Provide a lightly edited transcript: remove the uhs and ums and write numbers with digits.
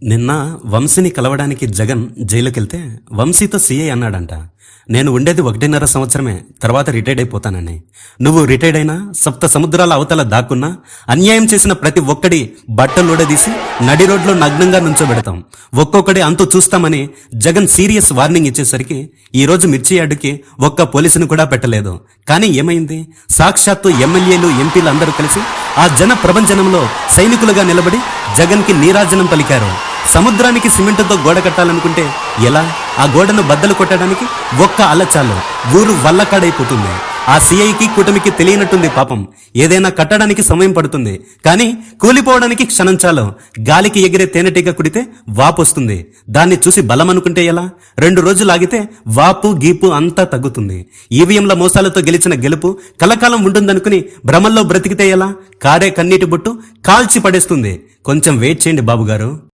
నిన్న వంశీని కలవడానికి జగన్ జైలుకెళ్తే వంశీతో సీఐ అన్నాడంట, నేను ఉండేది 1.5 సంవత్సరమే, తర్వాత రిటైర్డ్ అయిపోతానని. నువ్వు రిటైర్డ్ అయినా, సప్త సముద్రాల అవతల దాక్కున్నా, అన్యాయం చేసిన ప్రతి ఒక్కడి బట్టలుడదీసి నడి రోడ్లో నగ్నంగా నుంచోబెడతాం, ఒక్కొక్కడి అంతు చూస్తామని జగన్ సీరియస్ వార్నింగ్ ఇచ్చేసరికి ఈ రోజు మిర్చి యార్డుకి ఒక్క పోలీసును కూడా పెట్టలేదు. కానీ ఏమైంది? సాక్షాత్తు ఎమ్మెల్యేలు, ఎంపీలు అందరూ కలిసి ఆ జన ప్రభంజనంలో సైనికులుగా నిలబడి జగన్కి నీరాజనం పలికారు. సముద్రానికి సిమెంటుతో గోడ కట్టాలనుకుంటే ఎలా? ఆ గోడను బద్దలు కొట్టడానికి ఒక్క అలచాలు ఊరు వల్లకాడైపోతుంది. ఆ సీఐకి కూటమికి తెలియనట్టుంది పాపం. ఏదైనా కట్టడానికి సమయం పడుతుంది, కానీ కూలిపోవడానికి క్షణం చాలు. గాలికి ఎగిరే తేనెటీగ కుడితే వాపొస్తుంది. దాన్ని చూసి బలం అనుకుంటే ఎలా? 2 రోజులు ఆగితే వాపు గీపు అంతా తగ్గుతుంది. ఈవీఎంల మోసాలతో గెలిచిన గెలుపు కలకాలం ఉంటుందనుకుని భ్రమల్లో బ్రతికితే ఎలా? కారే కన్నీటి బొట్టు కాల్చి పడేస్తుంది. కొంచెం వెయిట్ చేయండి బాబుగారు.